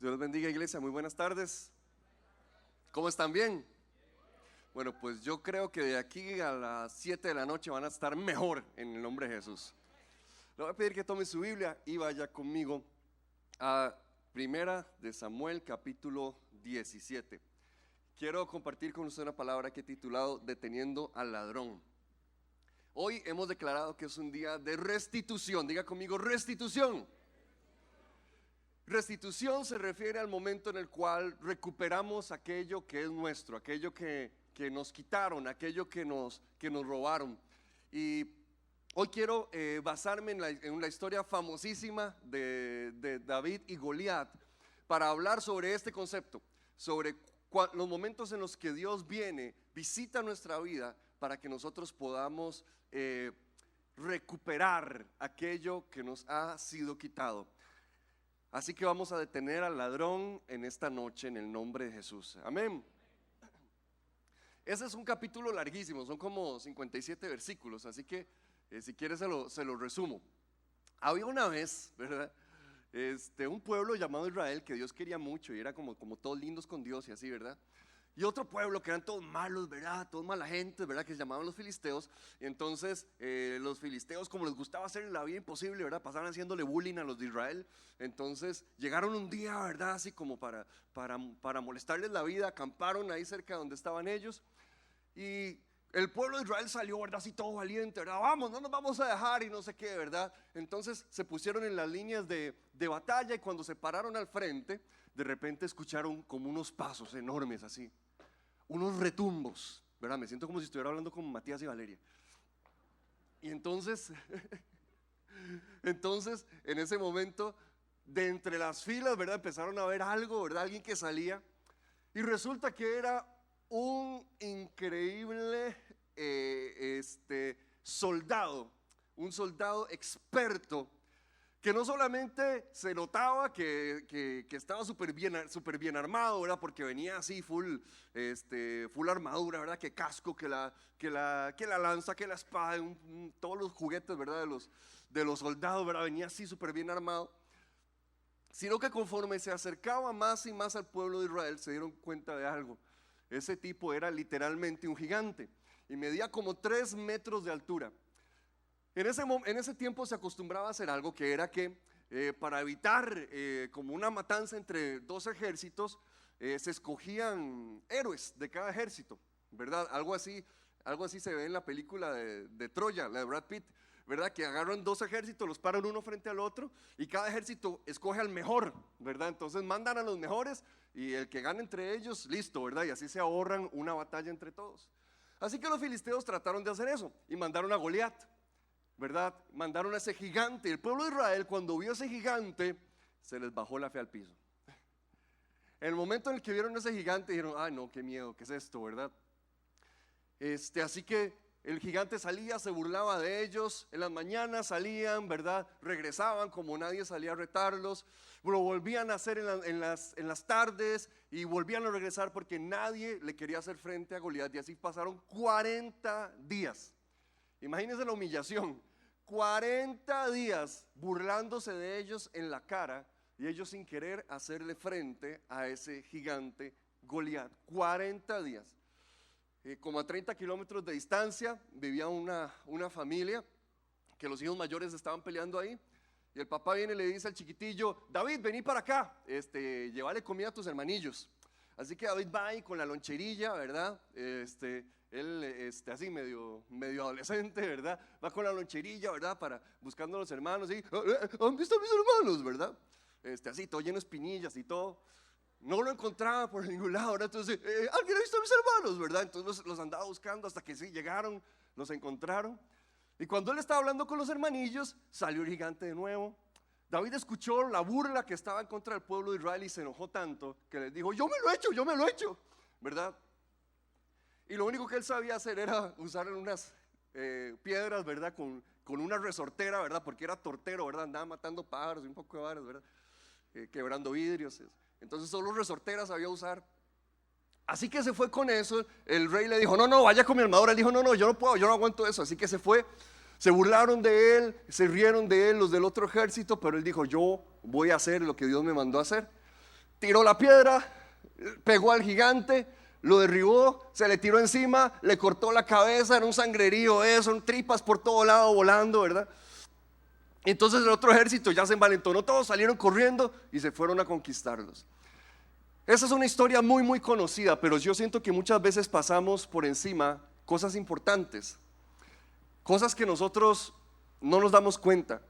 Dios los bendiga, iglesia. Muy buenas tardes. ¿Cómo están? ¿Bien? Bueno, pues yo creo que de aquí a las 7 de la noche van a estar mejor en el nombre de Jesús. Le voy a pedir que tome su Biblia y vaya conmigo a Primera de Samuel, capítulo 17. Quiero compartir con usted una palabra que he titulado Deteniendo al ladrón. Hoy hemos declarado que es un día de restitución. Diga conmigo, restitución. Restitución se refiere al momento en el cual recuperamos aquello que es nuestro, aquello que nos quitaron, aquello que nos robaron. Y hoy quiero basarme en la historia famosísima de David y Goliat para hablar sobre este concepto, sobre los momentos en los que Dios viene, visita nuestra vida para que nosotros podamos recuperar aquello que nos ha sido quitado. Así que vamos a detener al ladrón en esta noche en el nombre de Jesús. Amén. Ese es un capítulo larguísimo, son como 57 versículos, así que si quieres se lo resumo. Había una vez, ¿verdad? Un pueblo llamado Israel que Dios quería mucho y era como todos lindos con Dios y así, ¿verdad? Y otro pueblo que eran todos malos, ¿verdad? Todos mala gente, ¿verdad? Que se llamaban los filisteos. Y entonces los filisteos, como les gustaba hacer la vida imposible, ¿verdad? Pasaban haciéndole bullying a los de Israel. Entonces llegaron un día, ¿verdad? Así como para molestarles la vida. Acamparon ahí cerca de donde estaban ellos. Y el pueblo de Israel salió, ¿verdad? Así todo valiente, ¿verdad? Vamos, no nos vamos a dejar y no sé qué, ¿verdad? Entonces se pusieron en las líneas de batalla y cuando se pararon al frente, de repente escucharon como unos pasos enormes así, unos retumbos, ¿verdad? Me siento como si estuviera hablando con Matías y Valeria. Y entonces en ese momento, de entre las filas, ¿verdad? Empezaron a ver algo, ¿verdad? Alguien que salía y resulta que era un increíble soldado, un soldado experto, que no solamente se notaba que estaba súper bien armado, ¿verdad? Porque venía así full armadura, ¿verdad? Que casco, que la lanza, que la espada, todos los juguetes, ¿verdad? De los soldados, ¿verdad? Venía así súper bien armado. Sino que conforme se acercaba más y más al pueblo de Israel, se dieron cuenta de algo. Ese tipo era literalmente un gigante y medía como 3 metros de altura. En ese tiempo se acostumbraba a hacer algo que era que para evitar como una matanza entre dos ejércitos, se escogían héroes de cada ejército, ¿verdad? Algo así se ve en la película de Troya, la de Brad Pitt, ¿verdad? Que agarran dos ejércitos, los paran uno frente al otro y cada ejército escoge al mejor, ¿verdad? Entonces mandan a los mejores y el que gane entre ellos, listo, ¿verdad? Y así se ahorran una batalla entre todos. Así que los filisteos trataron de hacer eso y mandaron a Goliat, ¿verdad? Mandaron a ese gigante. El pueblo de Israel, cuando vio a ese gigante, se les bajó la fe al piso. En el momento en el que vieron a ese gigante, dijeron: ay no, qué miedo, ¿qué es esto, verdad? Así que el gigante salía, se burlaba de ellos. En las mañanas salían, ¿verdad? Regresaban como nadie salía a retarlos. Lo volvían a hacer en las tardes y volvían a regresar porque nadie le quería hacer frente a Goliat. Y así pasaron 40 días. Imagínense la humillación. 40 días burlándose de ellos en la cara y ellos sin querer hacerle frente a ese gigante Goliat. 40 días. Como a 30 kilómetros de distancia vivía una familia que los hijos mayores estaban peleando ahí. Y el papá viene y le dice al chiquitillo: David, vení para acá, llévale comida a tus hermanillos. Así que David va ahí con la loncherilla, ¿verdad? Él así medio adolescente, ¿verdad? Va con la loncherilla, ¿verdad? Buscando a los hermanos, ¿sí? ¿Dónde están mis hermanos, verdad? Así todo lleno de espinillas y todo. No lo encontraba por ningún lado, ¿verdad? Entonces, ¿alguien ha visto a mis hermanos, verdad? Entonces los andaba buscando hasta que sí llegaron, los encontraron. Y cuando él estaba hablando con los hermanillos, salió el gigante de nuevo. David escuchó la burla que estaba en contra del pueblo de Israel y se enojó tanto que les dijo: yo me lo he hecho, ¿verdad? Y lo único que él sabía hacer era usar unas piedras, ¿verdad? Con una resortera, ¿verdad? Porque era tortero, ¿verdad? Andaba matando pájaros y un poco de varas, ¿verdad? Quebrando vidrios. Entonces solo resorteras sabía usar. Así que se fue con eso. El rey le dijo: no, vaya con mi armadura. Él dijo: no, yo no puedo, yo no aguanto eso. Así que se fue. Se burlaron de él, se rieron de él los del otro ejército, pero él dijo: yo voy a hacer lo que Dios me mandó a hacer. tiró la piedra, pegó al gigante, lo derribó, se le tiró encima, le cortó la cabeza, era un sangrerío eso, tripas por todo lado volando, ¿verdad? Entonces el otro ejército ya se envalentonó, todos salieron corriendo y se fueron a conquistarlos. Esa es una historia muy muy conocida, pero yo siento que muchas veces pasamos por encima cosas importantes, cosas que nosotros no nos damos cuenta.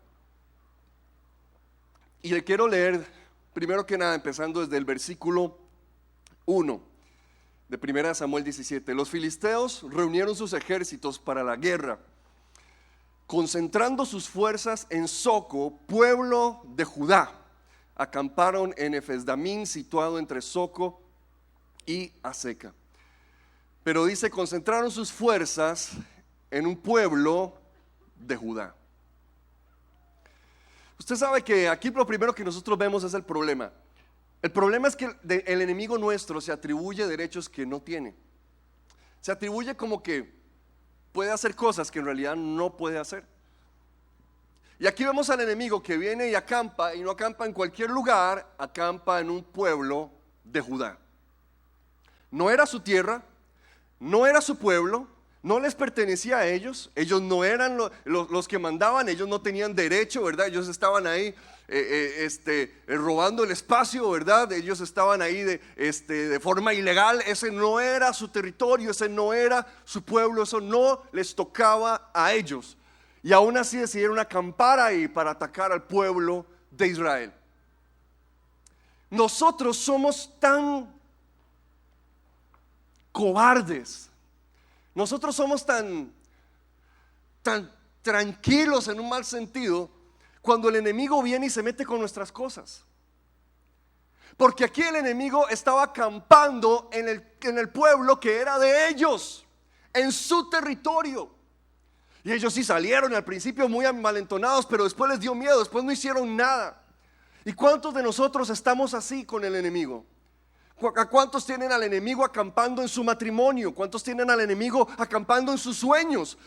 Y le quiero leer, primero que nada, empezando desde el versículo 1 de 1 Samuel 17. Los filisteos reunieron sus ejércitos para la guerra, concentrando sus fuerzas en Soco, pueblo de Judá. Acamparon en Efesdamín, situado entre Soco y Azeca. Pero dice, concentraron sus fuerzas en un pueblo de Judá. Usted sabe que aquí lo primero que nosotros vemos es el problema. El problema es que el enemigo nuestro se atribuye derechos que no tiene. Se atribuye como que puede hacer cosas que en realidad no puede hacer. Y aquí vemos al enemigo que viene y acampa, y no acampa en cualquier lugar, acampa en un pueblo de Judá. No era su tierra, no era su pueblo, no les pertenecía a ellos no eran los que mandaban, ellos no tenían derecho, ¿verdad? Ellos estaban ahí robando el espacio, ¿verdad? Ellos estaban ahí de forma ilegal, ese no era su territorio, ese no era su pueblo, eso no les tocaba a ellos. Y aún así decidieron acampar ahí para atacar al pueblo de Israel. Nosotros somos tan cobardes, nosotros somos tan tranquilos en un mal sentido cuando el enemigo viene y se mete con nuestras cosas. Porque aquí el enemigo estaba acampando en el pueblo que era de ellos, en su territorio. Y ellos sí salieron al principio muy envalentonados, pero después les dio miedo, después no hicieron nada. ¿Y cuántos de nosotros estamos así con el enemigo? ¿A cuántos tienen al enemigo acampando en su matrimonio? ¿Cuántos tienen al enemigo acampando en sus sueños?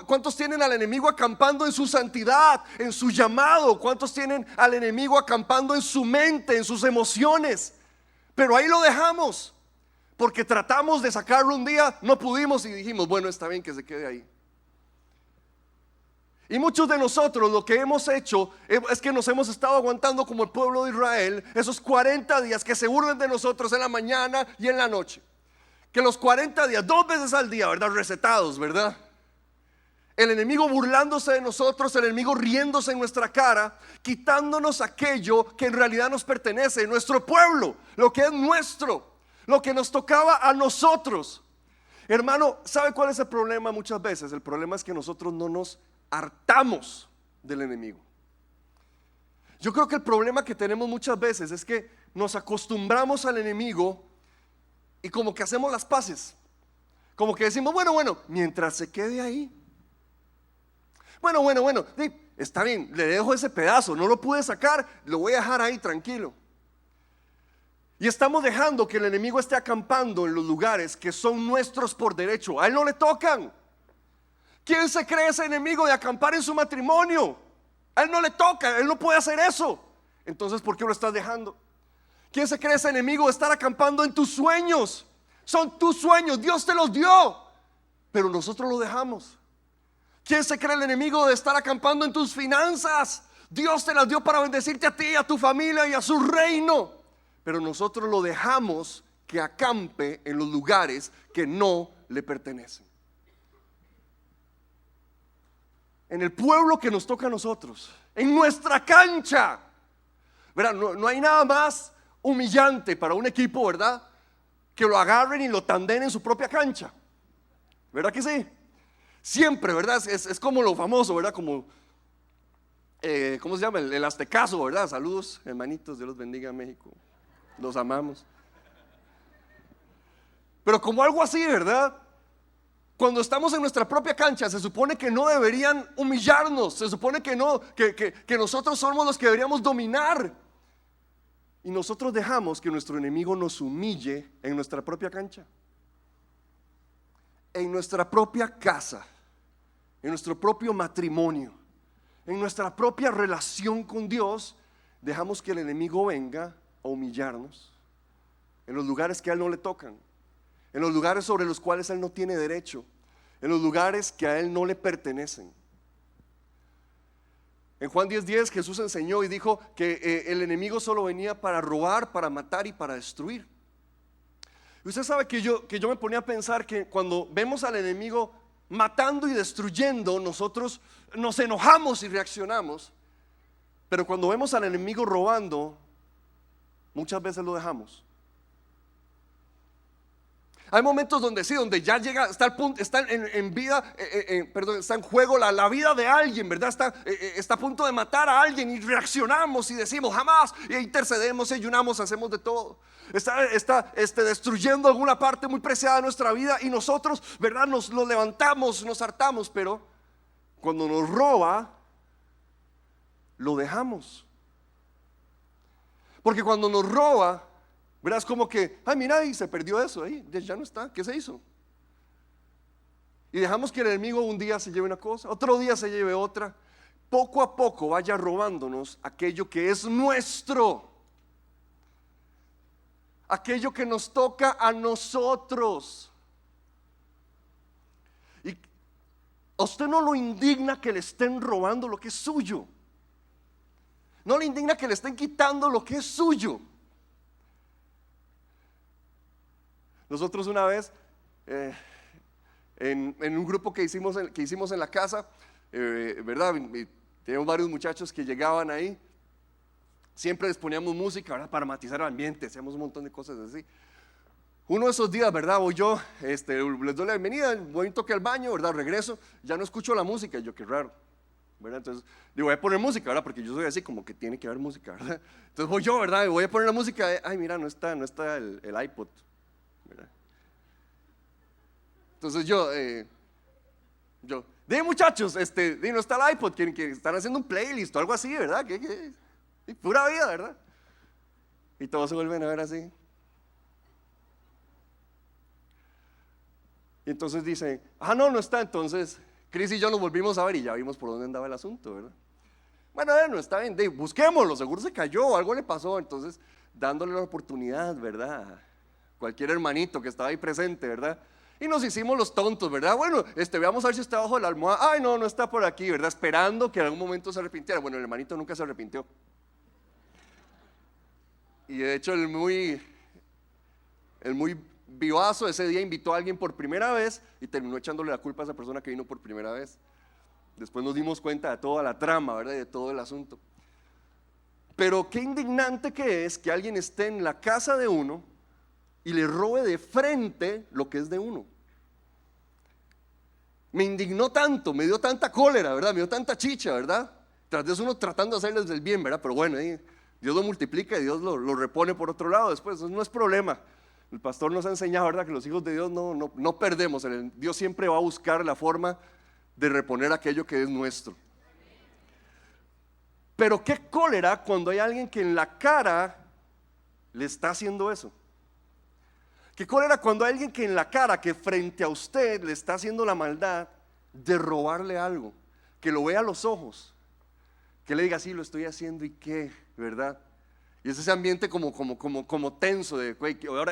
¿Cuántos tienen al enemigo acampando en su santidad, en su llamado? ¿Cuántos tienen al enemigo acampando en su mente, en sus emociones? Pero ahí lo dejamos, porque tratamos de sacarlo un día, no pudimos y dijimos, bueno, está bien que se quede ahí. Y muchos de nosotros lo que hemos hecho es que nos hemos estado aguantando como el pueblo de Israel esos 40 días que se burlen de nosotros en la mañana y en la noche. Que los 40 días, 2 veces al día, ¿verdad? Recetados, ¿verdad? El enemigo burlándose de nosotros, el enemigo riéndose en nuestra cara, quitándonos aquello que en realidad nos pertenece, nuestro pueblo, lo que es nuestro, lo que nos tocaba a nosotros. Hermano, ¿sabe cuál es el problema muchas veces? El problema es que nosotros no nos hartamos del enemigo. Yo creo que el problema que tenemos muchas veces es que nos acostumbramos al enemigo y como que hacemos las paces, como que decimos, bueno, mientras se quede ahí, bueno, está bien, le dejo ese pedazo, no lo pude sacar, lo voy a dejar ahí tranquilo. Y estamos dejando que el enemigo esté acampando en los lugares que son nuestros por derecho. A él no le tocan. ¿Quién se cree ese enemigo de acampar en su matrimonio? A él no le toca, él no puede hacer eso. Entonces, ¿por qué lo estás dejando? ¿Quién se cree ese enemigo de estar acampando en tus sueños? Son tus sueños, Dios te los dio, pero nosotros lo dejamos. ¿Quién se cree el enemigo de estar acampando en tus finanzas? Dios te las dio para bendecirte a ti, a tu familia y a su reino, pero nosotros lo dejamos que acampe en los lugares que no le pertenecen. En el pueblo que nos toca a nosotros, en nuestra cancha. ¿Verdad? No hay nada más humillante para un equipo, ¿verdad? Que lo agarren y lo tanden en su propia cancha. ¿Verdad que sí? Siempre, ¿verdad? Es como lo famoso, ¿verdad? Como, ¿cómo se llama? El aztecaso, ¿verdad? Saludos, hermanitos, Dios los bendiga en México. Los amamos. Pero como algo así, ¿verdad? Cuando estamos en nuestra propia cancha, se supone que no deberían humillarnos, se supone que no, que nosotros somos los que deberíamos dominar. Y nosotros dejamos que nuestro enemigo nos humille en nuestra propia cancha, en nuestra propia casa, en nuestro propio matrimonio, en nuestra propia relación con Dios. Dejamos que el enemigo venga a humillarnos, en los lugares que a él no le tocan, en los lugares sobre los cuales él no tiene derecho, en los lugares que a él no le pertenecen. En Juan 10:10 Jesús enseñó y dijo que el enemigo solo venía para robar, para matar y para destruir. Y usted sabe que yo me ponía a pensar que cuando vemos al enemigo matando y destruyendo, nosotros nos enojamos y reaccionamos. Pero cuando vemos al enemigo robando, muchas veces lo dejamos. Hay momentos donde sí, donde ya llega, está al punto, está en vida, está en juego la vida de alguien, ¿verdad? Está a punto de matar a alguien y reaccionamos y decimos jamás, y intercedemos, y ayunamos, hacemos de todo. Está destruyendo alguna parte muy preciada de nuestra vida y nosotros, ¿verdad? Nos levantamos, nos hartamos, pero cuando nos roba, lo dejamos. Porque cuando nos roba, verás como que, ay mira, y se perdió eso, ahí ya no está, ¿qué se hizo? Y dejamos que el enemigo un día se lleve una cosa, otro día se lleve otra. Poco a poco vaya robándonos aquello que es nuestro, aquello que nos toca a nosotros. Y a usted no lo indigna que le estén robando lo que es suyo. No le indigna que le estén quitando lo que es suyo. Nosotros una vez, en un grupo que hicimos en la casa, ¿verdad? Teníamos varios muchachos que llegaban ahí. Siempre les poníamos música, ¿verdad? Para matizar el ambiente, hacíamos un montón de cosas así. Uno de esos días, ¿verdad? Voy yo, les doy la bienvenida, voy un toque al baño, ¿verdad? Regreso, ya no escucho la música, yo qué raro, ¿verdad? Entonces digo, voy a poner música, ¿verdad? Porque yo soy así como que tiene que haber música, ¿verdad? Entonces voy yo, ¿verdad? Y voy a poner la música, ay mira, no está el iPod, ¿verdad? Entonces yo, muchachos, no está el iPod, que están haciendo un playlist o algo así, ¿verdad? Y pura vida, ¿verdad? Y todos se vuelven a ver así. Y entonces dicen, no está. Entonces Chris y yo nos volvimos a ver y ya vimos por dónde andaba el asunto, ¿verdad? Bueno, no está bien, busquémoslo, seguro se cayó, algo le pasó. Entonces dándole la oportunidad, ¿verdad? Cualquier hermanito que estaba ahí presente, ¿verdad? Y nos hicimos los tontos, ¿verdad? Bueno, veamos a ver si está bajo la almohada. Ay, no está por aquí, ¿verdad? Esperando que en algún momento se arrepintiera. Bueno, el hermanito nunca se arrepintió. Y de hecho el muy vivazo ese día invitó a alguien por primera vez y terminó echándole la culpa a esa persona que vino por primera vez. Después nos dimos cuenta de toda la trama, ¿verdad? Y de todo el asunto. Pero qué indignante que es que alguien esté en la casa de uno y le robe de frente lo que es de uno. Me indignó tanto, me dio tanta cólera, ¿verdad? Me dio tanta chicha, ¿verdad? Tras de eso uno tratando de hacerles el bien, ¿verdad? Pero bueno, Dios lo multiplica y Dios lo repone por otro lado después, eso no es problema. El pastor nos ha enseñado, ¿verdad? Que los hijos de Dios no perdemos, Dios siempre va a buscar la forma de reponer aquello que es nuestro. Pero qué cólera cuando hay alguien que en la cara le está haciendo eso. Qué cólera cuando hay alguien que en la cara, que frente a usted le está haciendo la maldad de robarle algo, que lo vea a los ojos, que le diga, sí, lo estoy haciendo y qué, ¿verdad? Y es ese ambiente como tenso de,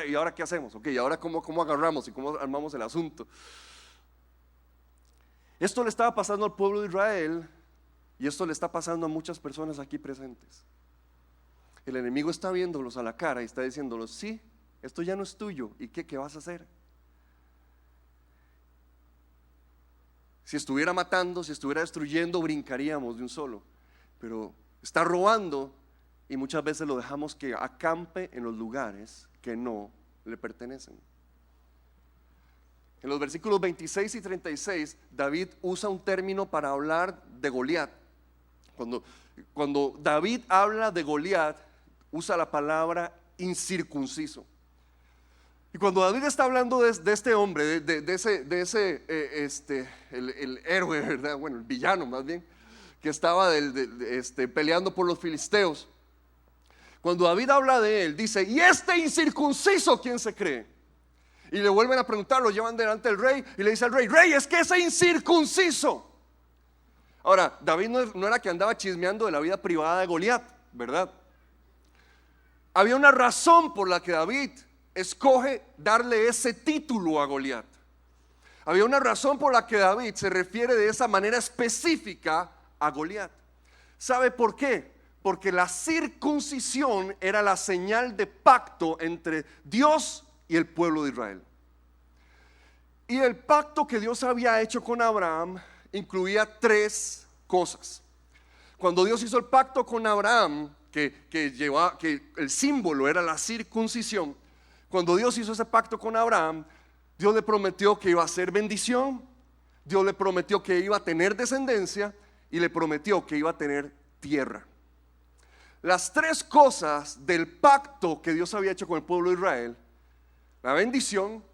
¿y ahora qué hacemos? Ok, ¿y ahora cómo agarramos y cómo armamos el asunto? Esto le estaba pasando al pueblo de Israel y esto le está pasando a muchas personas aquí presentes. El enemigo está viéndolos a la cara y está diciéndolos, sí, esto ya no es tuyo, ¿y qué vas a hacer? Si estuviera matando, si estuviera destruyendo, brincaríamos de un solo, pero está robando y muchas veces lo dejamos que acampe en los lugares que no le pertenecen. En los versículos 26 y 36, David usa un término para hablar de Goliat. Cuando David habla de Goliat, usa la palabra incircunciso. Y cuando David está hablando de este hombre, el héroe, ¿verdad? Bueno, el villano más bien, que estaba peleando por los filisteos. Cuando David habla de él, dice, ¿y este incircunciso quién se cree? Y le vuelven a preguntar, lo llevan delante del rey y le dice al rey, rey, es que ese incircunciso. Ahora, David no era que andaba chismeando de la vida privada de Goliat, ¿verdad? Había una razón por la que David escoge darle ese título a Goliat. Había una razón por la que David se refiere de esa manera específica a Goliat. ¿Sabe por qué? Porque la circuncisión era la señal de pacto entre Dios y el pueblo de Israel. Y el pacto que Dios había hecho con Abraham incluía 3 cosas. Cuando Dios hizo el pacto con Abraham, que el símbolo era la circuncisión, cuando Dios hizo ese pacto con Abraham, Dios le prometió que iba a ser bendición, Dios le prometió que iba a tener descendencia y le prometió que iba a tener tierra. Las 3 cosas del pacto que Dios había hecho con el pueblo de Israel, la bendición,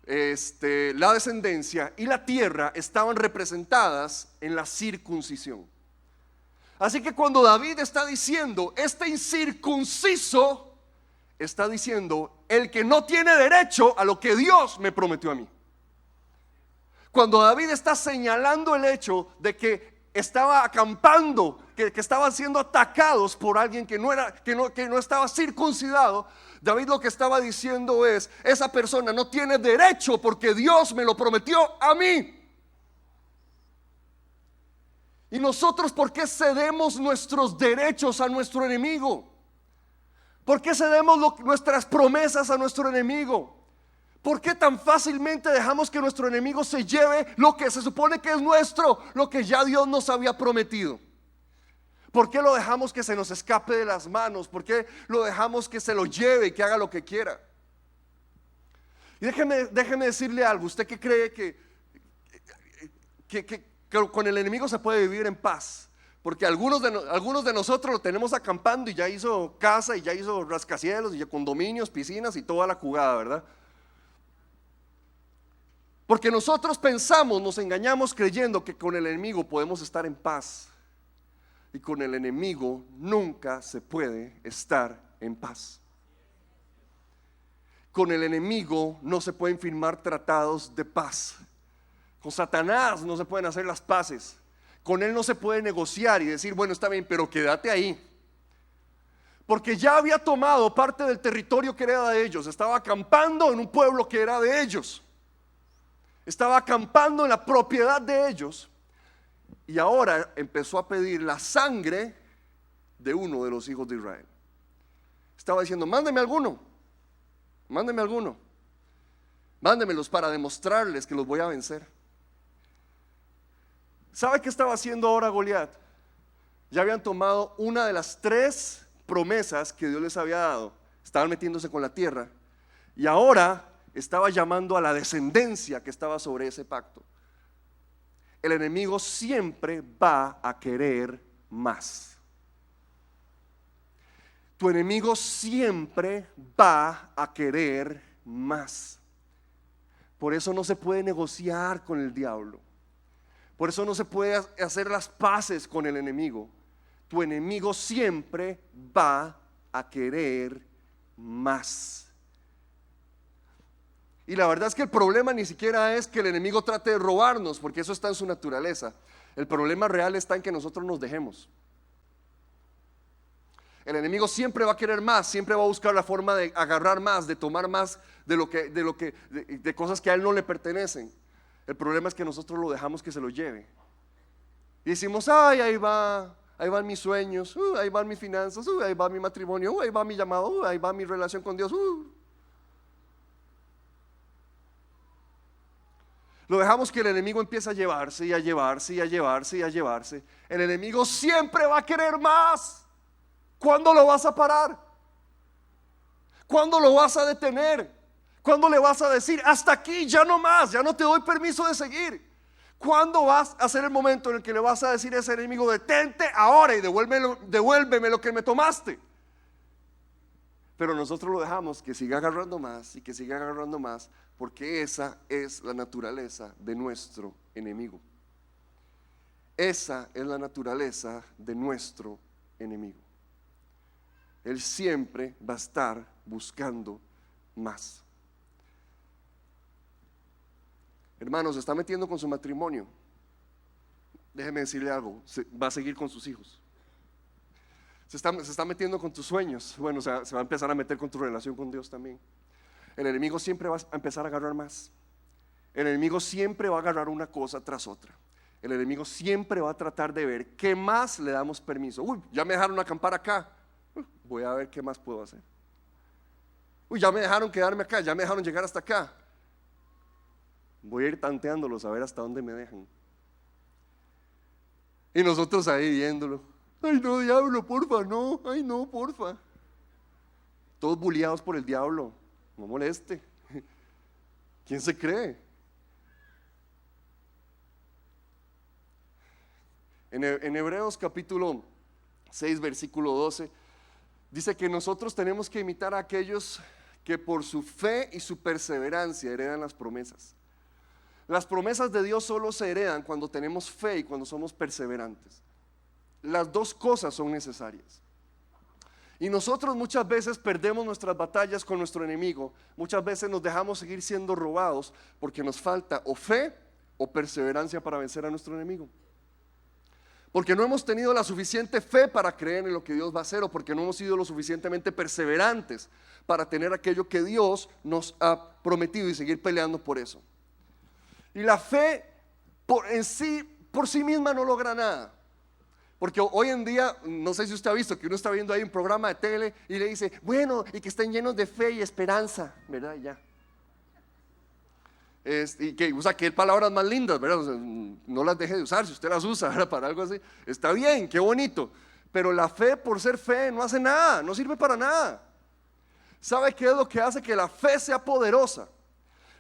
la descendencia y la tierra, estaban representadas en la circuncisión. Así que cuando David está diciendo este incircunciso, está diciendo el que no tiene derecho a lo que Dios me prometió a mí. Cuando David está señalando el hecho de que estaba acampando, que estaban siendo atacados por alguien que no estaba circuncidado, David lo que estaba diciendo es: esa persona no tiene derecho porque Dios me lo prometió a mí. Y nosotros, ¿por qué cedemos nuestros derechos a nuestro enemigo? ¿Por qué cedemos nuestras promesas a nuestro enemigo? ¿Por qué tan fácilmente dejamos que nuestro enemigo se lleve lo que se supone que es nuestro, lo que ya Dios nos había prometido? ¿Por qué lo dejamos que se nos escape de las manos? ¿Por qué lo dejamos que se lo lleve y que haga lo que quiera? Y déjeme decirle algo. ¿Usted qué cree que con el enemigo se puede vivir en paz? Porque algunos de nosotros lo tenemos acampando y ya hizo casa y ya hizo rascacielos y ya condominios, piscinas y toda la jugada, ¿verdad? Porque nosotros nos engañamos creyendo que con el enemigo podemos estar en paz. Y con el enemigo nunca se puede estar en paz. Con el enemigo no se pueden firmar tratados de paz. Con Satanás no se pueden hacer las paces. Con él no se puede negociar y decir: bueno, está bien, pero quédate ahí. Porque ya había tomado parte del territorio que era de ellos. Estaba acampando en un pueblo que era de ellos. Estaba acampando en la propiedad de ellos. Y ahora empezó a pedir la sangre de uno de los hijos de Israel. Estaba diciendo: mándeme alguno. Mándemelos para demostrarles que los voy a vencer. ¿Sabe qué estaba haciendo ahora Goliat? Ya habían tomado una de las 3 promesas que Dios les había dado. Estaban metiéndose con la tierra. Y ahora estaba llamando a la descendencia que estaba sobre ese pacto. El enemigo siempre va a querer más. Tu enemigo siempre va a querer más. Por eso no se puede negociar con el diablo. Por eso no se puede hacer las paces con el enemigo. Tu enemigo siempre va a querer más. Y la verdad es que el problema ni siquiera es que el enemigo trate de robarnos, porque eso está en su naturaleza. El problema real está en que nosotros nos dejemos. El enemigo siempre va a querer más, siempre va a buscar la forma de agarrar más, de tomar más de cosas que a él no le pertenecen. El problema es que nosotros lo dejamos que se lo lleve. Y decimos: ay, ahí van mis sueños, ahí van mis finanzas, ahí va mi matrimonio, ahí va mi llamado, ahí va mi relación con Dios. Lo dejamos que el enemigo empiece a llevarse y a llevarse y a llevarse y a llevarse. El enemigo siempre va a querer más. ¿Cuándo lo vas a parar? ¿Cuándo lo vas a detener? ¿Cuándo le vas a decir: hasta aquí, ya no más, ya no te doy permiso de seguir? ¿Cuándo vas a ser el momento en el que le vas a decir a ese enemigo: detente ahora y devuélveme lo que me tomaste? Pero nosotros lo dejamos que siga agarrando más y que siga agarrando más, porque esa es la naturaleza de nuestro enemigo. Esa es la naturaleza de nuestro enemigo. Él siempre va a estar buscando más. Hermanos, se está metiendo con su matrimonio. Déjeme decirle algo: va a seguir con sus hijos. Se está metiendo con tus sueños. Bueno, se va a empezar a meter con tu relación con Dios también. el enemigo siempre va a empezar a agarrar más. El enemigo siempre va a agarrar una cosa tras otra. El enemigo siempre va a tratar de ver qué más le damos permiso. Uy, ya me dejaron acampar acá. Voy a ver qué más puedo hacer. Uy, ya me dejaron quedarme acá, ya me dejaron llegar hasta acá. Voy a ir tanteándolos a ver hasta dónde me dejan. Y nosotros ahí viéndolo. Ay no, diablo, porfa, no. Ay no, porfa. Todos bulliados por el diablo. No moleste. ¿Quién se cree? En Hebreos capítulo 6, versículo 12, dice que nosotros tenemos que imitar a aquellos que por su fe y su perseverancia heredan las promesas. Las promesas de Dios solo se heredan cuando tenemos fe y cuando somos perseverantes. Las dos cosas son necesarias. Y nosotros muchas veces perdemos nuestras batallas con nuestro enemigo. Muchas veces nos dejamos seguir siendo robados porque nos falta o fe o perseverancia para vencer a nuestro enemigo. Porque no hemos tenido la suficiente fe para creer en lo que Dios va a hacer, o porque no hemos sido lo suficientemente perseverantes para tener aquello que Dios nos ha prometido y seguir peleando por eso. Y la fe por sí misma no logra nada. Porque hoy en día, no sé si usted ha visto que uno está viendo ahí un programa de tele y le dice, bueno, y que estén llenos de fe y esperanza, ¿verdad? Y ya. Y que usa que palabras más lindas, ¿verdad? O sea, no las deje de usar si usted las usa, ¿verdad? Para algo así. Está bien, qué bonito. Pero la fe por ser fe no hace nada, no sirve para nada. ¿Sabe qué es lo que hace que la fe sea poderosa?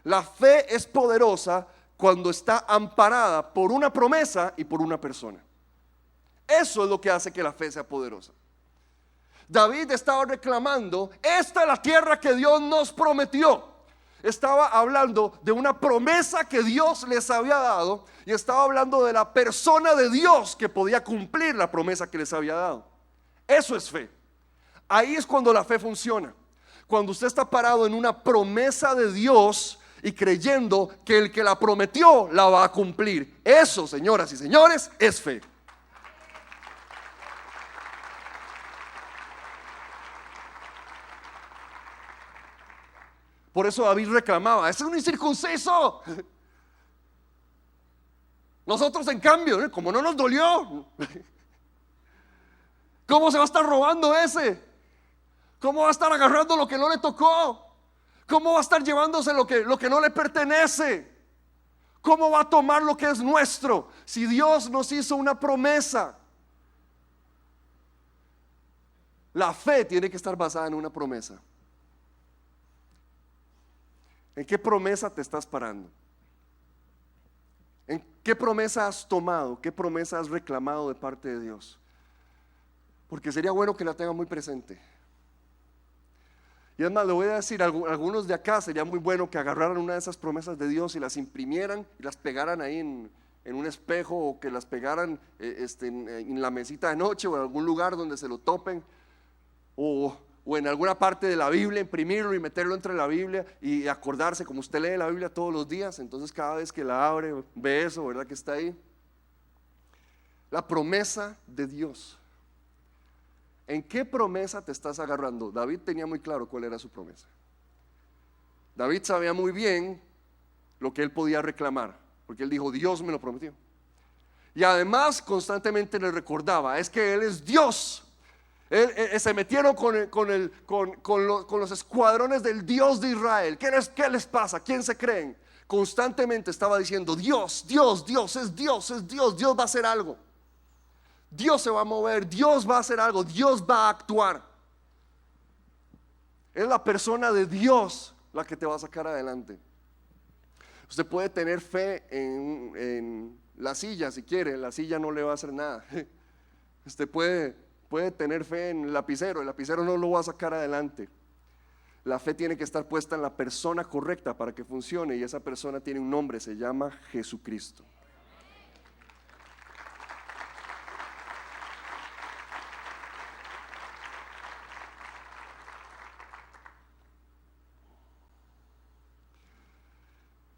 La fe es poderosa cuando está amparada por una promesa y por una persona. Eso es lo que hace que la fe sea poderosa. David estaba reclamando, esta es la tierra que Dios nos prometió. Estaba hablando de una promesa que Dios les había dado, y estaba hablando de la persona de Dios que podía cumplir la promesa que les había dado. Eso es fe. Ahí es cuando la fe funciona. Cuando usted está parado en una promesa de Dios y creyendo que el que la prometió la va a cumplir. Eso, señoras y señores, es fe. Por eso David reclamaba, ese es un incircunciso. Nosotros en cambio, como no nos dolió, ¿cómo se va a estar robando ese? ¿Cómo va a estar agarrando lo que no le tocó? ¿Cómo va a estar llevándose lo que no le pertenece? ¿Cómo va a tomar lo que es nuestro si Dios nos hizo una promesa? La fe tiene que estar basada en una promesa. ¿En qué promesa te estás parando? ¿En qué promesa has tomado? ¿Qué promesa has reclamado de parte de Dios? Porque sería bueno que la tenga muy presente. Y es más, le voy a decir, algunos de acá sería muy bueno que agarraran una de esas promesas de Dios y las imprimieran y las pegaran ahí en un espejo, o que las pegaran en la mesita de noche, o en algún lugar donde se lo topen, o en alguna parte de la Biblia, imprimirlo y meterlo entre la Biblia y acordarse, como usted lee la Biblia todos los días, entonces cada vez que la abre ve eso, ¿verdad? Que está ahí. La promesa de Dios. ¿En qué promesa te estás agarrando? David tenía muy claro cuál era su promesa. David sabía muy bien lo que él podía reclamar, porque él dijo, Dios me lo prometió. Y además constantemente le recordaba, es que Él es Dios. Se metieron con los escuadrones del Dios de Israel. ¿Qué les pasa? ¿Quién se creen? Constantemente estaba diciendo, Dios, Dios, Dios, es Dios, es Dios, Dios va a hacer algo. Dios se va a mover, Dios va a hacer algo, Dios va a actuar. Es la persona de Dios la que te va a sacar adelante. Usted puede tener fe en la silla si quiere, la silla no le va a hacer nada. Usted puede tener fe en el lapicero no lo va a sacar adelante. La fe tiene que estar puesta en la persona correcta para que funcione, y esa persona tiene un nombre, se llama Jesucristo.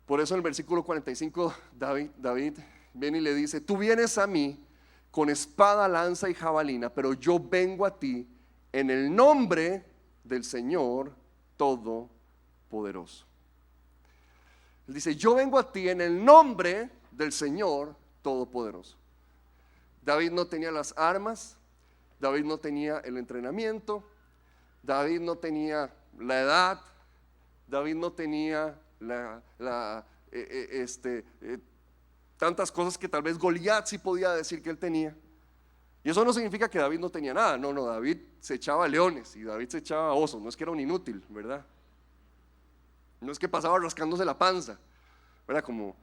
Por eso en el versículo 45 David viene y le dice, tú vienes a mí con espada, lanza y jabalina, pero yo vengo a ti en el nombre del Señor Todopoderoso. Todopoderoso. Él dice, yo vengo a ti en el nombre del Señor Todopoderoso. David no tenía las armas, David no tenía el entrenamiento, David no tenía la edad, David no tenía tantas cosas que tal vez Goliat sí podía decir que él tenía. Y eso no significa que David no tenía nada, no, David se echaba leones y David se echaba osos, no es que era un inútil, ¿verdad? No es que pasaba rascándose la panza, ¿verdad? Como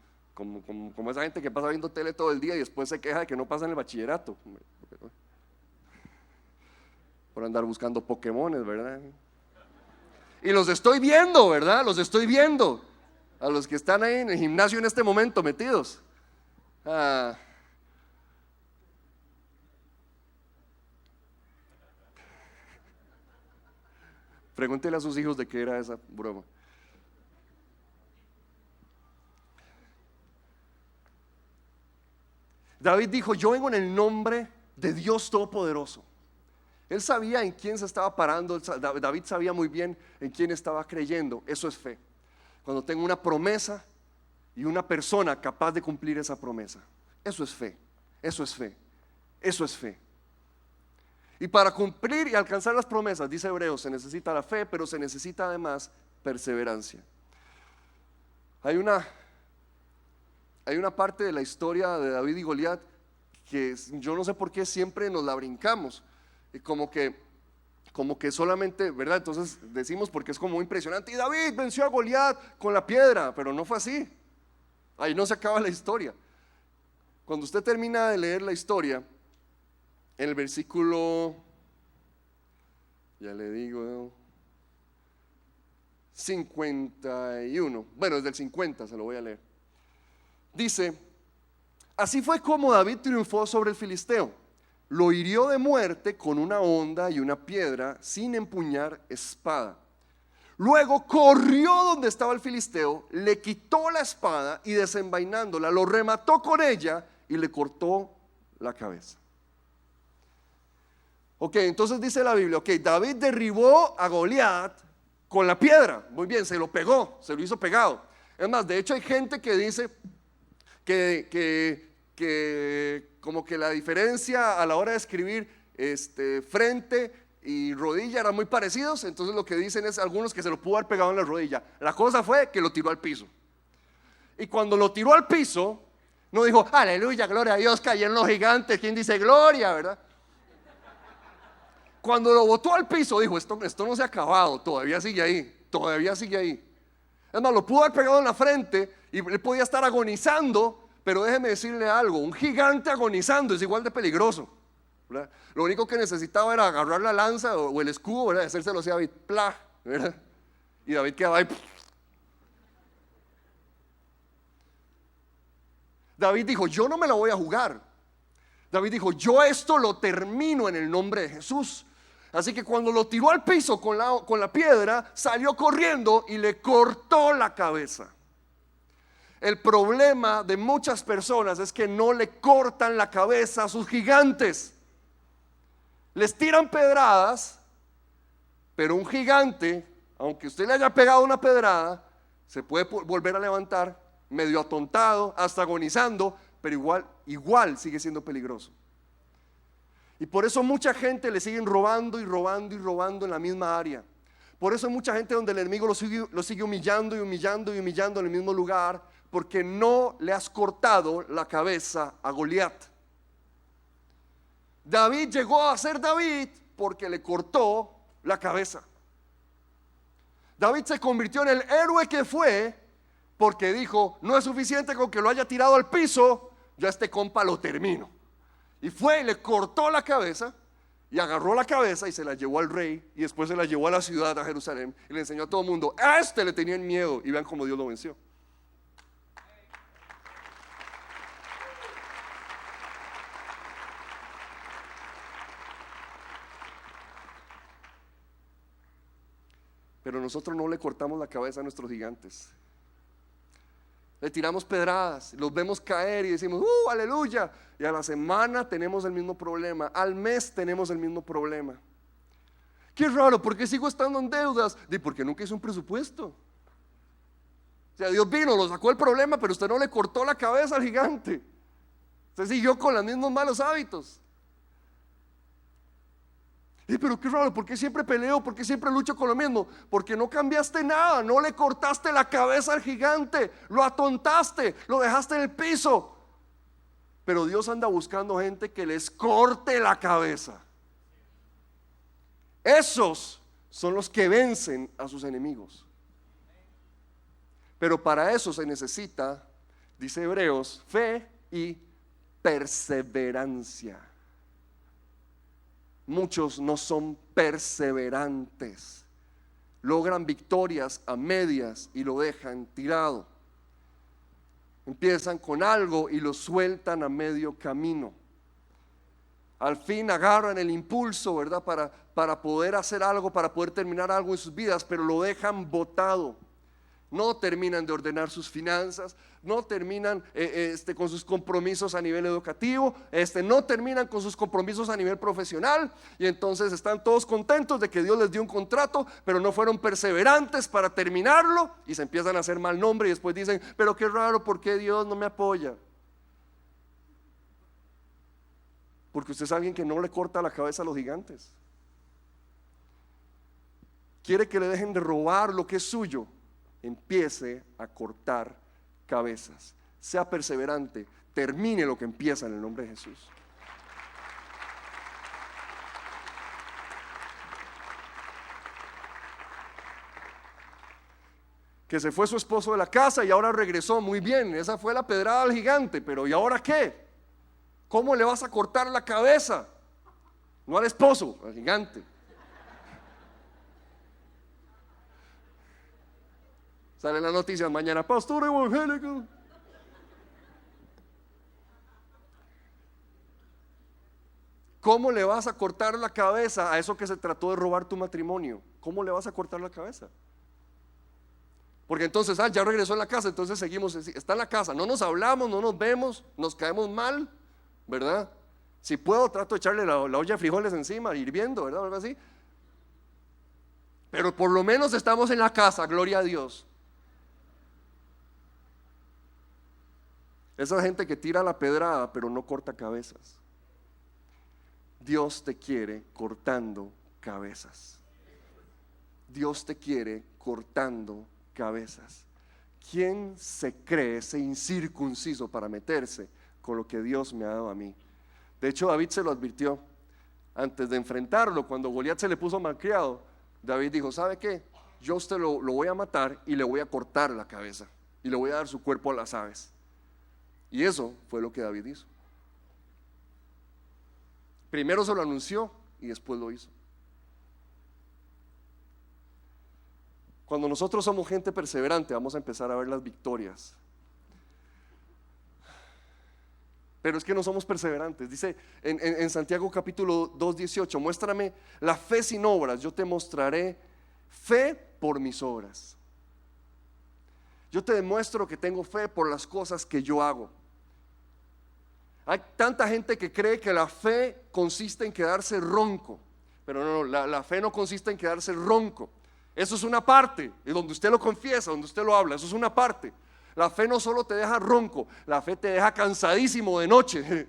esa gente que pasa viendo tele todo el día y después se queja de que no pasa en el bachillerato por andar buscando Pokémones, ¿verdad? Y los estoy viendo, ¿verdad? Los estoy viendo a los que están ahí en el gimnasio en este momento metidos. Pregúntele a sus hijos de qué era esa broma. David dijo, yo vengo en el nombre de Dios Todopoderoso. Él sabía en quién se estaba parando, David sabía muy bien en quién estaba creyendo. Eso es fe. Cuando tengo una promesa y una persona capaz de cumplir esa promesa. Eso es fe, eso es fe, eso es fe. Y para cumplir y alcanzar las promesas, dice Hebreos, se necesita la fe, pero se necesita además perseverancia. Hay una parte de la historia de David y Goliat que yo no sé por qué siempre nos la brincamos, y como que solamente, ¿verdad? Entonces decimos porque es como muy impresionante, y David venció a Goliat con la piedra, pero no fue así. Ahí no se acaba la historia. Cuando usted termina de leer la historia, en el versículo, ya le digo, 51, bueno, desde el 50 se lo voy a leer. Dice, así fue como David triunfó sobre el filisteo. Lo hirió de muerte con una honda y una piedra sin empuñar espada. Luego corrió donde estaba el filisteo, le quitó la espada y desenvainándola, lo remató con ella y le cortó la cabeza. Ok, entonces dice la Biblia, David derribó a Goliat con la piedra. Muy bien, se lo pegó, se lo hizo pegado. Es más, de hecho hay gente que dice que como que la diferencia a la hora de escribir frente y rodilla eran muy parecidos, entonces lo que dicen es algunos que se lo pudo haber pegado en la rodilla. La cosa fue que lo tiró al piso. Y cuando lo tiró al piso, no dijo, aleluya, gloria a Dios, cayeron los gigantes, ¿quién dice gloria, verdad? Cuando lo botó al piso, dijo, esto no se ha acabado, todavía sigue ahí, todavía sigue ahí. Es más, lo pudo haber pegado en la frente y él podía estar agonizando, pero déjeme decirle algo, un gigante agonizando es igual de peligroso, ¿verdad? Lo único que necesitaba era agarrar la lanza o el escudo, ¿verdad? Y hacérselo así a David, ¡plá! ¿Verdad? Y David quedaba ahí. David dijo, yo no me la voy a jugar. David dijo, yo esto lo termino en el nombre de Jesús. Así que cuando lo tiró al piso con la piedra, salió corriendo y le cortó la cabeza. El problema de muchas personas es que no le cortan la cabeza a sus gigantes. Les tiran pedradas, pero un gigante, aunque usted le haya pegado una pedrada, se puede volver a levantar medio atontado, hasta agonizando, pero igual sigue siendo peligroso. Y por eso mucha gente le siguen robando y robando y robando en la misma área. Por eso hay mucha gente donde el enemigo lo sigue humillando y humillando y humillando en el mismo lugar, porque no le has cortado la cabeza a Goliat. David llegó a ser David porque le cortó la cabeza. David se convirtió en el héroe que fue porque dijo, no es suficiente con que lo haya tirado al piso, yo a este compa lo termino. Y fue y le cortó la cabeza y agarró la cabeza y se la llevó al rey y después se la llevó a la ciudad, a Jerusalén, y le enseñó a todo el mundo. A este le tenían miedo y vean cómo Dios lo venció. Pero nosotros no le cortamos la cabeza a nuestros gigantes. Le tiramos pedradas, los vemos caer y decimos, aleluya. Y a la semana tenemos el mismo problema, al mes tenemos el mismo problema. Qué raro, ¿por qué sigo estando en deudas? Porque nunca hice un presupuesto. sea, Dios vino, lo sacó el problema, pero usted no le cortó la cabeza al gigante. Usted siguió con los mismos malos hábitos. Pero qué raro, ¿por qué siempre peleo? ¿Por qué siempre lucho con lo mismo? Porque no cambiaste nada, no le cortaste la cabeza al gigante, lo atontaste, lo dejaste en el piso. Pero Dios anda buscando gente que les corte la cabeza. Esos son los que vencen a sus enemigos. Pero para eso se necesita, dice Hebreos, fe y perseverancia. Muchos no son perseverantes, logran victorias a medias y lo dejan tirado. Empiezan con algo y lo sueltan a medio camino. Al fin agarran el impulso, ¿verdad? Para poder hacer algo, para poder terminar algo en sus vidas, pero lo dejan botado. No terminan de ordenar sus finanzas, no terminan con sus compromisos a nivel educativo, no terminan con sus compromisos a nivel profesional, y entonces están todos contentos de que Dios les dio un contrato, pero no fueron perseverantes para terminarlo, y se empiezan a hacer mal nombre, y después dicen, pero qué raro, ¿por qué Dios no me apoya? Porque usted es alguien que no le corta la cabeza a los gigantes. Quiere que le dejen de robar lo que es suyo. Empiece a cortar cabezas. Sea perseverante. Termine lo que empieza en el nombre de Jesús. Que se fue su esposo de la casa y ahora regresó. Muy bien, esa fue la pedrada al gigante. Pero ¿y ahora qué? ¿Cómo le vas a cortar la cabeza? No al esposo, al gigante. Salen las noticias mañana, pastor evangélico. ¿Cómo le vas a cortar la cabeza a eso que se trató de robar tu matrimonio? ¿Cómo le vas a cortar la cabeza? Porque entonces, ya regresó a la casa, entonces seguimos, está en la casa, no nos hablamos, no nos vemos, nos caemos mal, ¿verdad? Si puedo, trato de echarle la olla de frijoles encima, hirviendo, ¿verdad? Algo así. Pero por lo menos estamos en la casa, gloria a Dios. Esa gente que tira la pedrada pero no corta cabezas. Dios te quiere cortando cabezas. Dios te quiere cortando cabezas. ¿Quién se cree ese incircunciso para meterse con lo que Dios me ha dado a mí? De hecho, David se lo advirtió antes de enfrentarlo. Cuando Goliat se le puso malcriado, David dijo, ¿sabe qué? Yo a usted lo voy a matar y le voy a cortar la cabeza y le voy a dar su cuerpo a las aves. Y eso fue lo que David hizo. Primero se lo anunció y después lo hizo. Cuando nosotros somos gente perseverante, vamos a empezar a ver las victorias. Pero es que no somos perseverantes. Dice en Santiago capítulo 2:18, muéstrame la fe sin obras, yo te mostraré fe por mis obras. Yo te demuestro que tengo fe por las cosas que yo hago. Hay tanta gente que cree que la fe consiste en quedarse ronco, pero no, la fe no consiste en quedarse ronco. Eso es una parte, y donde usted lo confiesa, donde usted lo habla, eso es una parte. La fe no solo te deja ronco, la fe te deja cansadísimo de noche,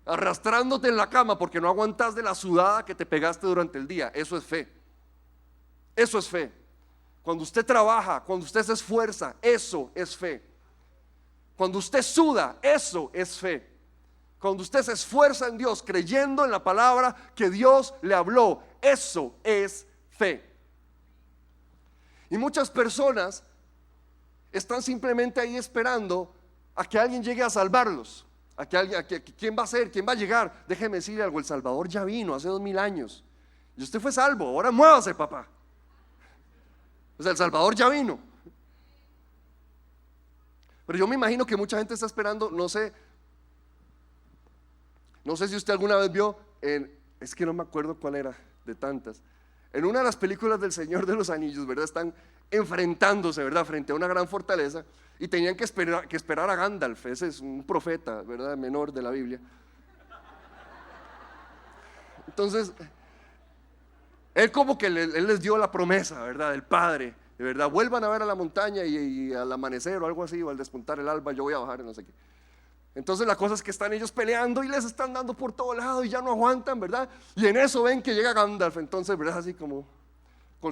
arrastrándote en la cama porque no aguantas de la sudada que te pegaste durante el día. Eso es fe. Eso es fe. Cuando usted trabaja, cuando usted se esfuerza, eso es fe. Cuando usted suda, eso es fe. Cuando usted se esfuerza en Dios, creyendo en la palabra que Dios le habló, eso es fe. Y muchas personas están simplemente ahí esperando a que alguien llegue a salvarlos. ¿Quién va a ser? ¿Quién va a llegar? Déjeme decirle algo, el Salvador ya vino hace 2000 años. Y usted fue salvo, ahora muévase, papá. O sea, el Salvador ya vino. Pero yo me imagino que mucha gente está esperando, no sé si usted alguna vez vio, es que no me acuerdo cuál era, de tantas. En una de las películas del Señor de los Anillos, ¿verdad? Están enfrentándose, ¿verdad? Frente a una gran fortaleza y tenían que esperar a Gandalf. Ese es un profeta, ¿verdad? Menor de la Biblia. Entonces, él como que él les dio la promesa, ¿verdad? Del Padre, de verdad, vuelvan a ver a la montaña y al amanecer o algo así, o al despuntar el alba, yo voy a bajar, no sé qué. Entonces la cosa es que están ellos peleando y les están dando por todo lado y ya no aguantan, ¿verdad? Y en eso ven que llega Gandalf, entonces, ¿verdad? Así como,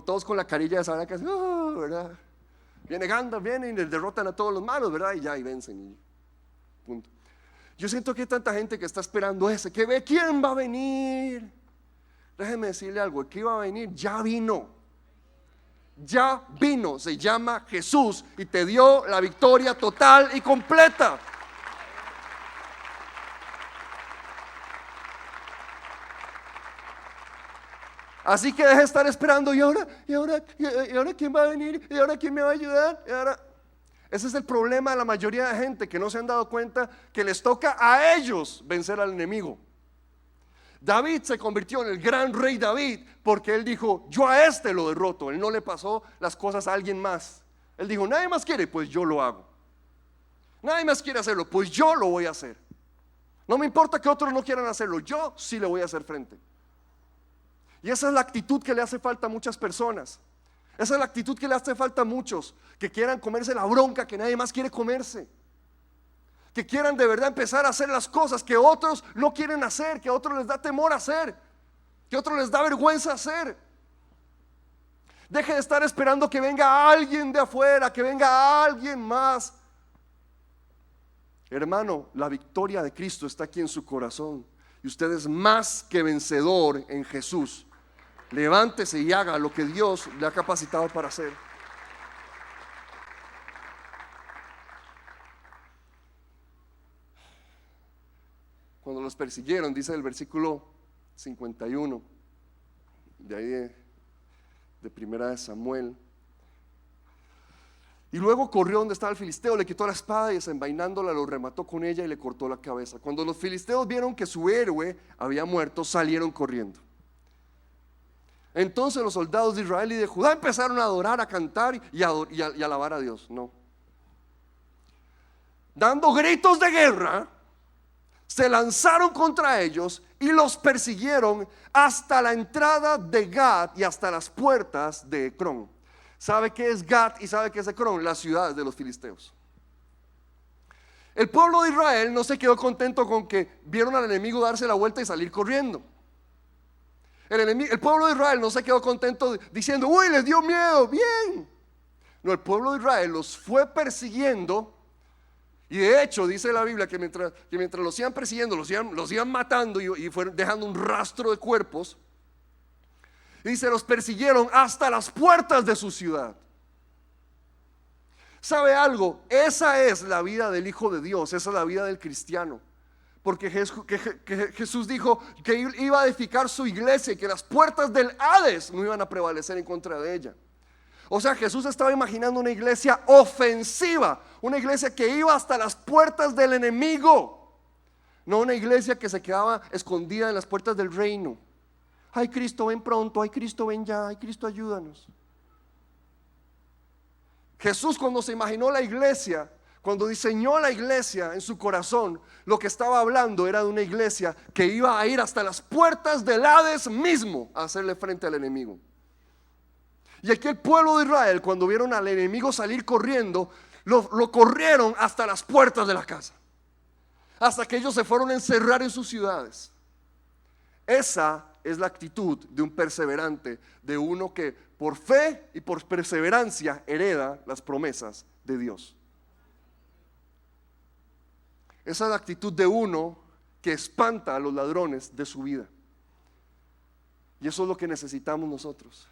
todos con la carilla de Sara que así, ¿verdad? Viene Gandalf, viene y les derrotan a todos los malos, ¿verdad? Y ya, y vencen, y punto. Yo siento que hay tanta gente que está esperando ese, que ve quién va a venir. Déjeme decirle algo, el que iba a venir ya vino. Ya vino, se llama Jesús y te dio la victoria total y completa. Así que deje de estar esperando, ¿y ahora quién va a venir? ¿Y ahora quién me va a ayudar? ¿Y ahora? Ese es el problema de la mayoría de gente que no se han dado cuenta que les toca a ellos vencer al enemigo. David se convirtió en el gran rey David porque él dijo, yo a este lo derroto. Él no le pasó las cosas a alguien más. Él dijo, nadie más quiere, pues yo lo hago. Nadie más quiere hacerlo, pues yo lo voy a hacer. No me importa que otros no quieran hacerlo, yo sí le voy a hacer frente. Y esa es la actitud que le hace falta a muchas personas. Esa es la actitud que le hace falta a muchos, que quieran comerse la bronca que nadie más quiere comerse. Que quieran de verdad empezar a hacer las cosas que otros no quieren hacer, que a otros les da temor hacer, que a otros les da vergüenza hacer. Deje de estar esperando que venga alguien de afuera, que venga alguien más. Hermano, la victoria de Cristo está aquí en su corazón y usted es más que vencedor en Jesús. Levántese y haga lo que Dios le ha capacitado para hacer. Cuando los persiguieron, dice el versículo 51 de ahí de primera de Samuel, y luego corrió donde estaba el filisteo, le quitó la espada y desenvainándola lo remató con ella y le cortó la cabeza. Cuando los filisteos vieron que su héroe había muerto, salieron corriendo. Entonces los soldados de Israel y de Judá empezaron a adorar, a cantar y alabar a Dios. No, dando gritos de guerra, se lanzaron contra ellos y los persiguieron hasta la entrada de Gat y hasta las puertas de Ecrón. ¿Sabe qué es Gat y sabe qué es Ecrón? Las ciudades de los filisteos. El pueblo de Israel no se quedó contento con que vieron al enemigo darse la vuelta y salir corriendo. El pueblo de Israel no se quedó contento diciendo, uy, les dio miedo, bien. No, el pueblo de Israel los fue persiguiendo. Y de hecho dice la Biblia que mientras los iban persiguiendo, los iban matando y fueron dejando un rastro de cuerpos. Y se los persiguieron hasta las puertas de su ciudad. ¿Sabe algo? Esa es la vida del Hijo de Dios, esa es la vida del cristiano. Porque Jesús dijo que iba a edificar su iglesia y que las puertas del Hades no iban a prevalecer en contra de ella. O sea, Jesús estaba imaginando una iglesia ofensiva, una iglesia que iba hasta las puertas del enemigo, no una iglesia que se quedaba escondida en las puertas del reino. Ay, Cristo, ven pronto, ay, Cristo, ven ya, ay, Cristo, ayúdanos. Jesús, cuando se imaginó la iglesia, cuando diseñó la iglesia en su corazón, lo que estaba hablando era de una iglesia que iba a ir hasta las puertas del Hades mismo a hacerle frente al enemigo. Y aquí el pueblo de Israel, cuando vieron al enemigo salir corriendo, lo corrieron hasta las puertas de la casa, hasta que ellos se fueron a encerrar en sus ciudades. Esa es la actitud de un perseverante, de uno que por fe y por perseverancia hereda las promesas de Dios. Esa es la actitud de uno que espanta a los ladrones de su vida. Y eso es lo que necesitamos nosotros.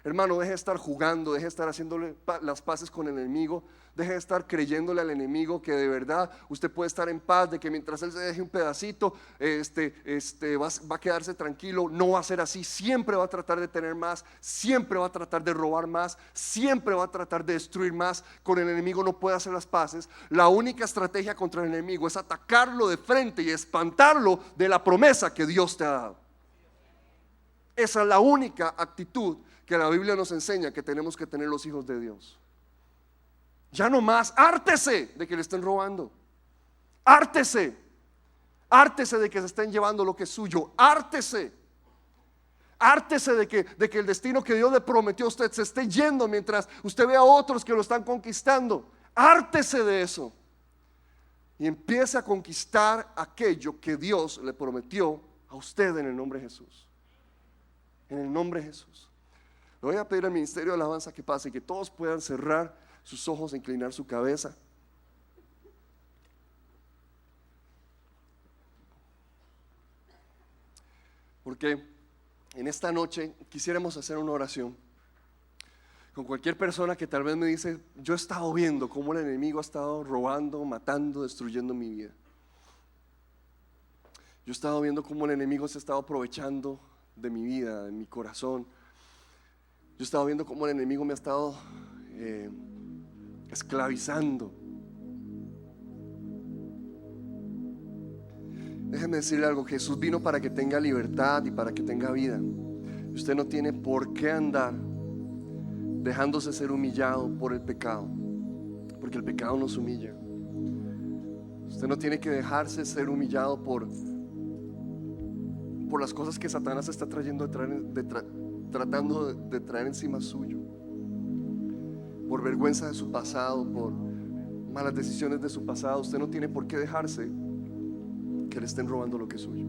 Hermano, deje de estar jugando, deje de estar haciéndole las paces con el enemigo, deje de estar creyéndole al enemigo que de verdad usted puede estar en paz, de que mientras él se deje un pedacito, va a quedarse tranquilo. No va a ser así, siempre va a tratar de tener más, siempre va a tratar de robar más, siempre va a tratar de destruir más. Con el enemigo no puede hacer las paces. La única estrategia contra el enemigo es atacarlo de frente y espantarlo de la promesa que Dios te ha dado. Esa es la única actitud que la Biblia nos enseña que tenemos que tener los hijos de Dios. Ya no más, hártese de que le estén robando, hártese de que se estén llevando lo que es suyo, hártese Hártese de que el destino que Dios le prometió a usted se esté yendo mientras usted ve a otros que lo están conquistando. Hártese de eso y empiece a conquistar aquello que Dios le prometió a usted en el nombre de Jesús. En el nombre de Jesús. Le voy a pedir al ministerio de alabanza que pase y que todos puedan cerrar sus ojos e inclinar su cabeza. Porque en esta noche quisiéramos hacer una oración con cualquier persona que tal vez me dice: yo he estado viendo cómo el enemigo ha estado robando, matando, destruyendo mi vida. Yo he estado viendo cómo el enemigo se ha estado aprovechando de mi vida, de mi corazón. Yo he estado viendo cómo el enemigo me ha estado esclavizando. Déjeme decirle algo: Jesús vino para que tenga libertad y para que tenga vida. Y usted no tiene por qué andar dejándose ser humillado por el pecado, porque el pecado nos humilla. Usted no tiene que dejarse ser humillado por las cosas que Satanás está tratando de traer encima suyo, por vergüenza de su pasado, por malas decisiones de su pasado. Usted no tiene por qué dejarse que le estén robando lo que es suyo.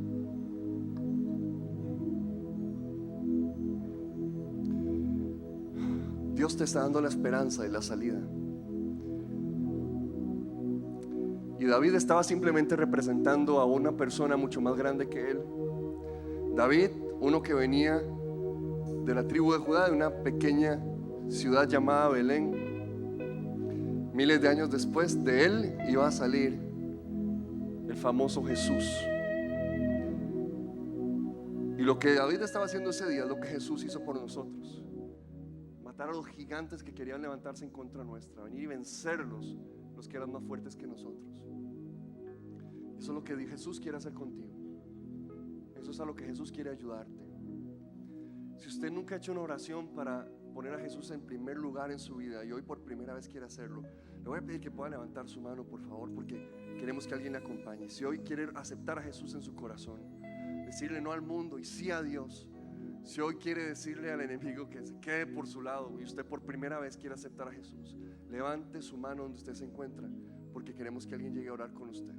Dios te está dando la esperanza y la salida. Y David estaba simplemente representando a una persona mucho más grande que él. David, uno que venía de la tribu de Judá, de una pequeña ciudad llamada Belén. Miles de años después de él iba a salir el famoso Jesús. Y lo que David estaba haciendo ese día es lo que Jesús hizo por nosotros: matar a los gigantes que querían levantarse en contra nuestra, venir y vencerlos, los que eran más fuertes que nosotros. Eso es lo que Jesús quiere hacer contigo. Eso es a lo que Jesús quiere ayudarte. Si usted nunca ha hecho una oración para poner a Jesús en primer lugar en su vida y hoy por primera vez quiere hacerlo, le voy a pedir que pueda levantar su mano, por favor, porque queremos que alguien le acompañe. Si hoy quiere aceptar a Jesús en su corazón, decirle no al mundo y sí a Dios. Si hoy quiere decirle al enemigo que se quede por su lado y usted por primera vez quiere aceptar a Jesús, levante su mano donde usted se encuentra, porque queremos que alguien llegue a orar con usted.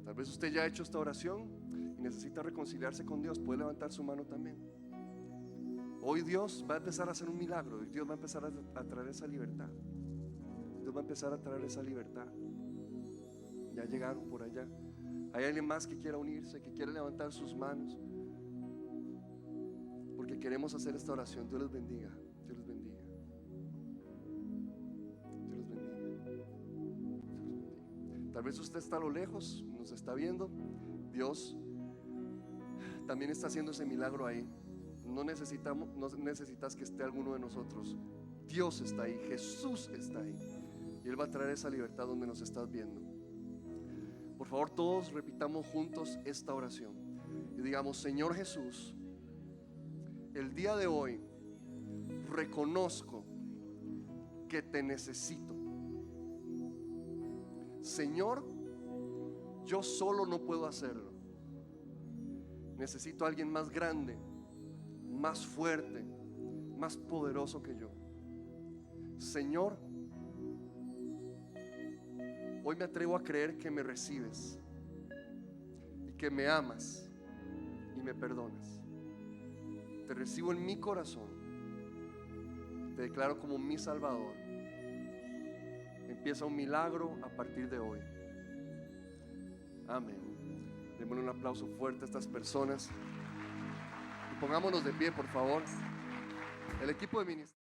Tal vez usted ya ha hecho esta oración y necesita reconciliarse con Dios. Puede levantar su mano también. Hoy Dios va a empezar a hacer un milagro. Y Dios va a empezar a traer esa libertad. Dios va a empezar a traer esa libertad. Ya llegaron por allá. ¿Hay alguien más que quiera unirse, que quiera levantar sus manos? Porque queremos hacer esta oración. Dios les bendiga. Dios les bendiga. Dios les bendiga. Dios les bendiga. Tal vez usted está a lo lejos, nos está viendo. Dios también está haciendo ese milagro ahí. No necesitas que esté alguno de nosotros. Dios está ahí, Jesús está ahí, y Él va a traer esa libertad donde nos estás viendo. Por favor, todos repitamos juntos esta oración y digamos: Señor Jesús, el día de hoy reconozco que te necesito. Señor, yo solo no puedo hacerlo. Necesito a alguien más grande, más fuerte, más poderoso que yo. Señor, hoy me atrevo a creer que me recibes y que me amas y me perdonas. Te recibo en mi corazón, te declaro como mi Salvador. Empieza un milagro a partir de hoy. Amén. Démosle un aplauso fuerte a estas personas y pongámonos de pie, por favor. El equipo de ministerio.